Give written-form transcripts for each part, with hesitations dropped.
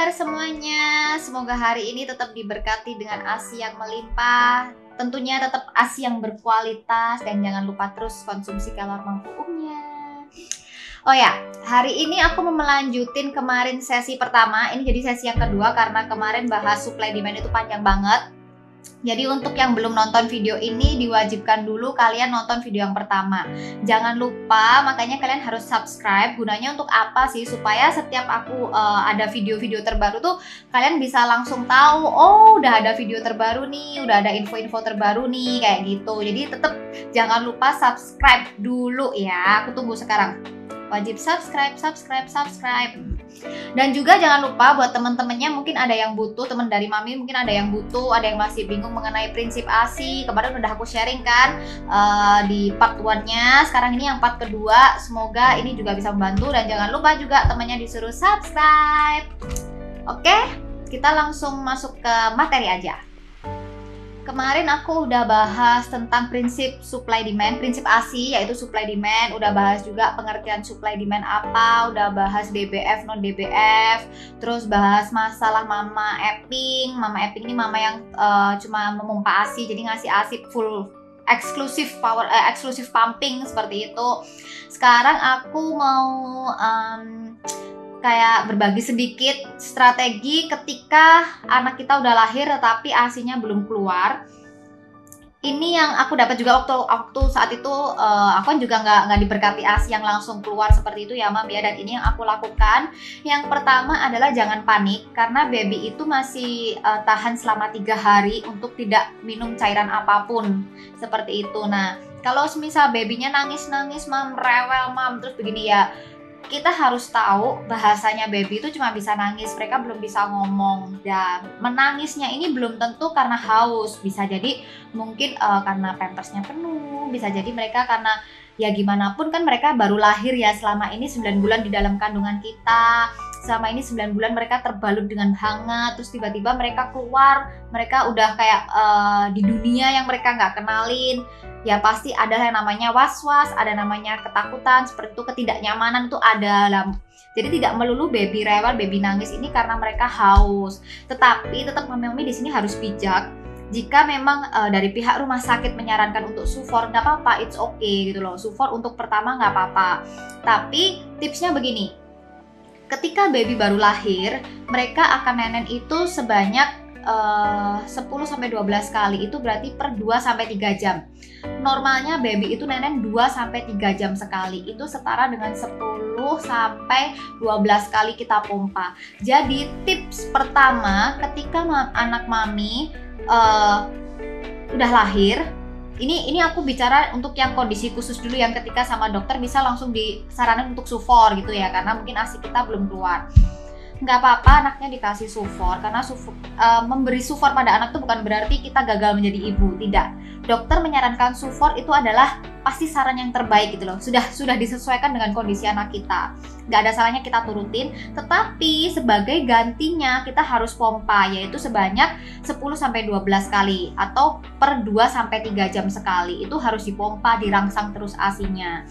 kabar semuanya? Semoga hari ini tetap diberkati dengan ASI yang melimpah. Tentunya tetap ASI yang berkualitas dan jangan lupa terus konsumsi kalori mampu umumnya. Oh ya, hari ini aku mau melanjutin kemarin sesi pertama. Ini jadi sesi yang kedua karena kemarin bahas supply demand itu panjang banget. Jadi untuk yang belum nonton video ini diwajibkan dulu kalian nonton video yang pertama. Jangan lupa, makanya kalian harus subscribe. Gunanya untuk apa sih? Supaya setiap aku ada video-video terbaru tuh kalian bisa langsung tahu, oh udah ada video terbaru nih, udah ada info-info terbaru nih, kayak gitu. Jadi tetap jangan lupa subscribe dulu ya. Aku tunggu sekarang. Wajib subscribe. Dan juga jangan lupa buat temen-temennya, mungkin ada yang butuh, temen dari Mami mungkin ada yang butuh, ada yang masih bingung mengenai prinsip ASI. Kemarin udah aku sharing kan di part 1-nya. Sekarang ini yang part kedua. Semoga ini juga bisa membantu dan jangan lupa juga temennya disuruh subscribe. Oke, kita langsung masuk ke materi aja. Kemarin aku udah bahas tentang prinsip supply demand, prinsip ASI yaitu supply demand, udah bahas juga pengertian supply demand apa, udah bahas DBF non DBF, terus bahas masalah mama Epping. Mama Epping ini mama yang cuma memompa ASI, jadi ngasih ASI full eksklusif power, eksklusif pumping seperti itu. Sekarang aku mau kayak berbagi sedikit strategi ketika anak kita udah lahir tetapi ASI-nya belum keluar. Ini yang aku dapat juga waktu saat itu aku kan juga nggak diberkati ASI yang langsung keluar seperti itu ya Mam ya. Dan ini yang aku lakukan. Yang pertama adalah jangan panik karena baby itu masih tahan selama 3 hari untuk tidak minum cairan apapun seperti itu. Nah kalau misal babynya nangis Mam, rewel Mam, terus begini ya, kita harus tahu bahasanya baby itu cuma bisa nangis, mereka belum bisa ngomong. Dan menangisnya ini belum tentu karena haus, bisa jadi mungkin karena pampersnya penuh, bisa jadi mereka karena ya gimana pun kan mereka baru lahir ya, selama ini 9 bulan di dalam kandungan kita, selama ini 9 bulan mereka terbalut dengan hangat, terus tiba-tiba mereka keluar, mereka udah kayak di dunia yang mereka nggak kenalin. Ya pasti ada yang namanya was-was, ada namanya ketakutan, seperti itu, ketidaknyamanan itu ada lah. Jadi tidak melulu baby rewel, baby nangis ini karena mereka haus. Tetapi tetap mami-mami di sini harus bijak. Jika memang dari pihak rumah sakit menyarankan untuk sufor, nggak apa-apa, it's okay gitu loh. Sufor untuk pertama nggak apa-apa. Tapi tipsnya begini, ketika baby baru lahir, mereka akan nenen itu sebanyak 10-12 kali, itu berarti per 2-3 jam. Normalnya baby itu nenen 2-3 jam sekali, itu setara dengan 10-12 kali kita pompa. Jadi tips pertama ketika anak mami udah lahir, ini aku bicara untuk yang kondisi khusus dulu, yang ketika sama dokter bisa langsung disarankan untuk sufor gitu ya, karena mungkin ASI kita belum keluar. Nggak apa-apa anaknya dikasih sufor, karena memberi sufor pada anak itu bukan berarti kita gagal menjadi ibu, tidak. Dokter menyarankan sufor itu adalah pasti saran yang terbaik gitu loh, sudah disesuaikan dengan kondisi anak kita, nggak ada salahnya kita turutin. Tetapi sebagai gantinya kita harus pompa, yaitu sebanyak 10-12 kali atau per 2-3 jam sekali, itu harus dipompa, dirangsang terus ASI-nya.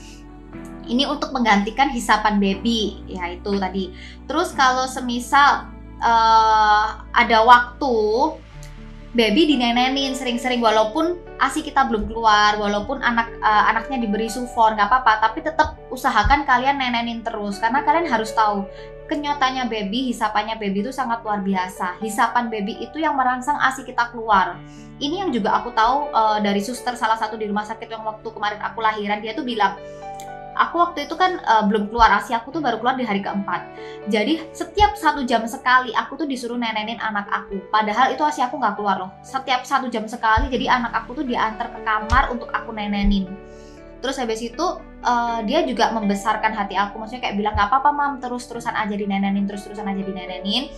Ini untuk menggantikan hisapan baby, ya itu tadi. Terus kalau semisal ada waktu baby dinenenin sering-sering, walaupun ASI kita belum keluar, walaupun anaknya diberi sufor, nggak apa-apa, tapi tetap usahakan kalian nenenin terus, karena kalian harus tahu kenyotanya baby, hisapannya baby itu sangat luar biasa. Hisapan baby itu yang merangsang ASI kita keluar. Ini yang juga aku tahu dari suster salah satu di rumah sakit yang waktu kemarin aku lahiran, dia tuh bilang, aku waktu itu kan belum keluar ASI, aku tuh baru keluar di hari keempat. Jadi setiap 1 jam sekali aku tuh disuruh nenenin anak aku. Padahal itu ASI aku nggak keluar loh. Setiap 1 jam sekali, jadi anak aku tuh diantar ke kamar untuk aku nenenin. Terus habis itu dia juga membesarkan hati aku. Maksudnya kayak bilang, nggak apa-apa Mam, terus-terusan aja dinenenin, terus-terusan aja dinenenin.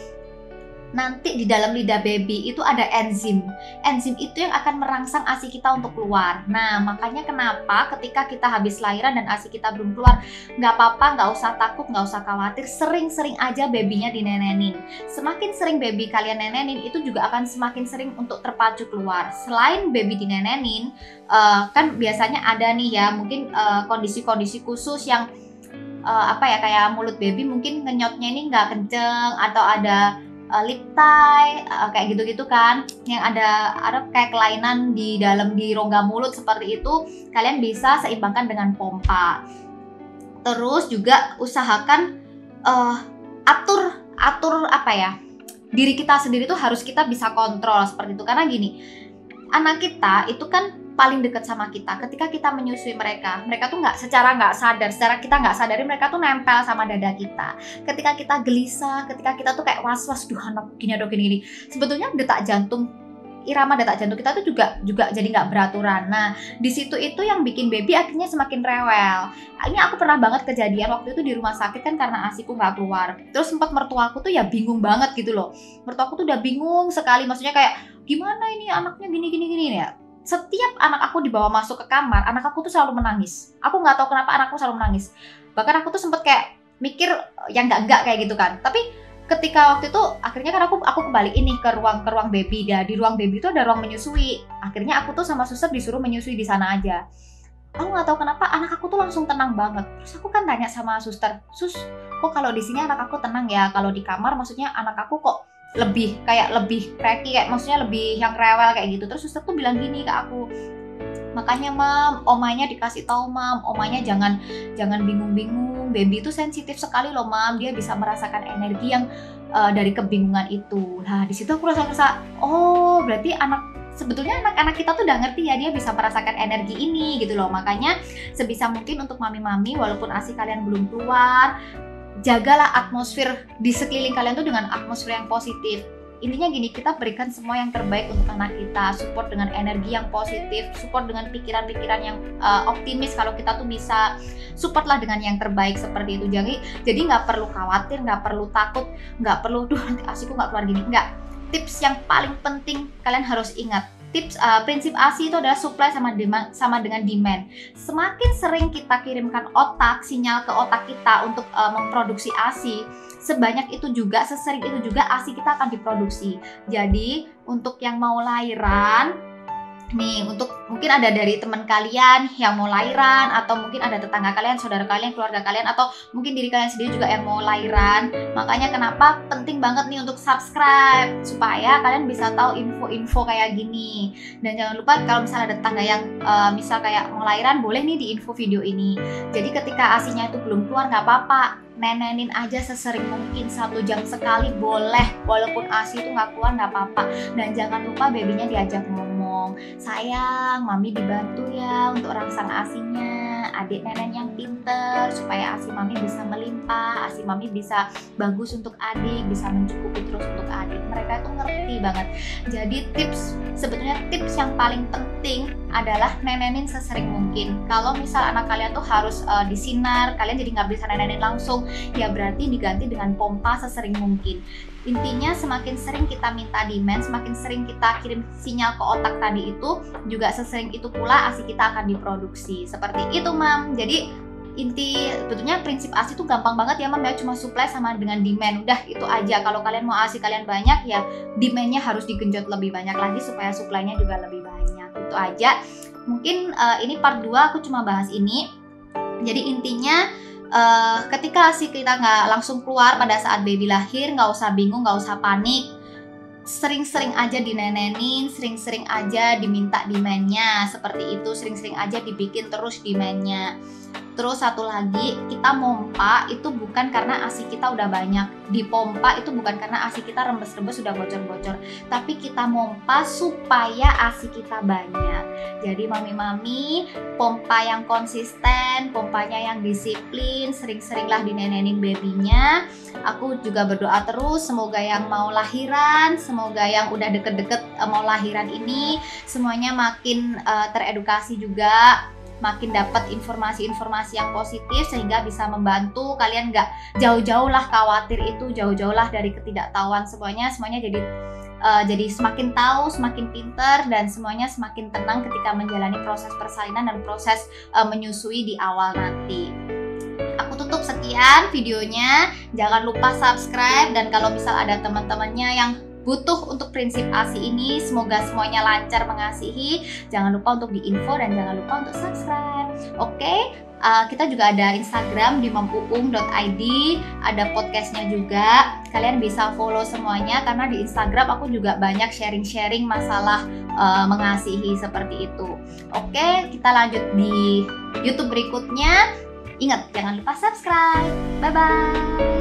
Nanti di dalam lidah baby itu ada enzim. Enzim itu yang akan merangsang ASI kita untuk keluar. Nah, makanya kenapa ketika kita habis lahiran dan ASI kita belum keluar, nggak apa-apa, nggak usah takut, nggak usah khawatir, sering-sering aja babynya dinenenin. Semakin sering baby kalian nenenin, itu juga akan semakin sering untuk terpacu keluar. Selain baby dinenenin, kan biasanya ada nih ya, mungkin kondisi-kondisi khusus yang apa ya, kayak mulut baby mungkin ngenyotnya ini nggak kenceng, atau ada lip tie kayak gitu-gitu kan, yang ada kayak kelainan di dalam di rongga mulut seperti itu, kalian bisa seimbangkan dengan pompa. Terus juga usahakan atur apa ya, diri kita sendiri tuh harus kita bisa kontrol seperti itu. Karena gini, anak kita itu kan paling dekat sama kita. Ketika kita menyusui mereka tuh secara kita nggak sadari mereka tuh nempel sama dada kita. Ketika kita gelisah, ketika kita tuh kayak was-was, duh anak gini atau gini, sebetulnya irama detak jantung kita tuh juga jadi nggak beraturan. Nah, di situ itu yang bikin baby akhirnya semakin rewel. Ini aku pernah banget kejadian waktu itu di rumah sakit kan, karena ASIku nggak keluar. Terus sempat mertuaku tuh ya bingung banget gitu loh. Mertuaku tuh udah bingung sekali, maksudnya kayak gimana ini anaknya gini ya. Setiap anak aku dibawa masuk ke kamar, anak aku tuh selalu menangis. Aku nggak tahu kenapa anakku selalu menangis. Bahkan aku tuh sempet kayak mikir yang enggak kayak gitu kan. Tapi ketika waktu itu akhirnya kan aku kembali ini ke ruang baby. Di ruang baby itu ada ruang menyusui. Akhirnya aku tuh sama suster disuruh menyusui di sana aja. Aku nggak tahu kenapa anak aku tuh langsung tenang banget. Terus aku kan tanya sama suster, "Sus, kok kalau di sini anak aku tenang ya? Kalau di kamar maksudnya anak aku kok lebih cracky, kayak maksudnya lebih yang rewel kayak gitu." Terus suster tuh bilang gini ke aku, "Makanya mam, omanya dikasih tahu mam, omanya jangan bingung-bingung. Baby itu sensitif sekali loh mam, dia bisa merasakan energi yang dari kebingungan itu." Nah di situ aku rasa oh berarti sebetulnya anak-anak kita tuh udah ngerti ya, dia bisa merasakan energi ini gitu loh. Makanya sebisa mungkin untuk mami-mami, walaupun ASI kalian belum keluar, jagalah atmosfer di sekeliling kalian tuh dengan atmosfer yang positif. Intinya gini, kita berikan semua yang terbaik untuk anak kita, support dengan energi yang positif, support dengan pikiran-pikiran yang optimis. Kalau kita tuh bisa, supportlah dengan yang terbaik seperti itu. Jadi nggak perlu khawatir, nggak perlu takut, nggak perlu duh nanti ASIku nggak keluar gini. Nggak. Tips yang paling penting kalian harus ingat, prinsip ASI itu adalah supply sama dengan demand. Semakin sering kita kirimkan sinyal ke otak kita untuk memproduksi ASI, sebanyak itu juga, sesering itu juga ASI kita akan diproduksi. Jadi untuk yang mau lahiran nih, untuk mungkin ada dari teman kalian yang mau lahiran, atau mungkin ada tetangga kalian, saudara kalian, keluarga kalian, atau mungkin diri kalian sendiri juga yang mau lahiran. Makanya kenapa penting banget nih untuk subscribe, supaya kalian bisa tahu info-info kayak gini. Dan jangan lupa kalau misalnya ada tetangga yang misal kayak mau lahiran, boleh nih di info video ini. Jadi ketika ASInya itu belum keluar, nggak apa-apa, nenenin aja sesering mungkin, 1 jam sekali boleh, walaupun ASI itu nggak keluar nggak apa-apa. Dan jangan lupa babynya diajak ngomong, "Sayang, mami dibantu ya untuk rangsang ASInya, adik nenek yang pinter, supaya ASI mami bisa melimpah, ASI mami bisa bagus untuk adik, bisa mencukupi terus untuk adik." Mereka itu ngerti banget. Jadi sebetulnya tips yang paling penting adalah nenenin sesering mungkin. Kalau misal anak kalian tuh harus disinar, kalian jadi nggak bisa nenenin langsung, ya berarti diganti dengan pompa sesering mungkin. Intinya semakin sering kita minta demand, semakin sering kita kirim sinyal ke otak tadi itu, juga sesering itu pula ASI kita akan diproduksi. Seperti itu mam. Jadi sebetulnya prinsip ASI itu gampang banget ya mam ya, cuma supply sama dengan demand, udah itu aja. Kalau kalian mau ASI kalian banyak, ya demandnya harus digenjot lebih banyak lagi supaya supply-nya juga lebih banyak. Itu aja. Mungkin ini part 2 aku cuma bahas ini. Jadi intinya ketika ASI kita nggak langsung keluar pada saat baby lahir, nggak usah bingung, nggak usah panik. Sering-sering aja dinenenin, sering-sering aja diminta demand-nya, seperti itu, sering-sering aja dibikin terus demand-nya. Terus satu lagi, kita pompa itu bukan karena ASI kita udah banyak. Dipompa itu bukan karena ASI kita rembes-rembes sudah bocor-bocor, tapi kita pompa supaya ASI kita banyak. Jadi mami-mami, pompa yang konsisten, pompanya yang disiplin, sering-seringlah dinenenin babynya. Aku juga berdoa terus, semoga yang mau lahiran, semoga yang udah deket-deket mau lahiran ini, semuanya makin teredukasi juga, makin dapat informasi-informasi yang positif, sehingga bisa membantu kalian. Nggak jauh-jauh lah khawatir itu, jauh-jauh lah dari ketidaktahuan. Semuanya jadi semakin tahu, semakin pinter, dan semuanya semakin tenang ketika menjalani proses persalinan dan proses menyusui di awal nanti. Aku tutup sekian videonya. Jangan lupa subscribe, dan kalau misal ada teman-temannya yang butuh untuk prinsip ASI ini, semoga semuanya lancar mengasihi. Jangan lupa untuk diinfo dan jangan lupa untuk subscribe. Oke, Kita juga ada Instagram di mampuung.id, ada podcastnya juga. Kalian bisa follow semuanya karena di Instagram aku juga banyak sharing-sharing masalah mengasihi seperti itu. Oke, kita lanjut di YouTube berikutnya. Ingat, jangan lupa subscribe. Bye-bye.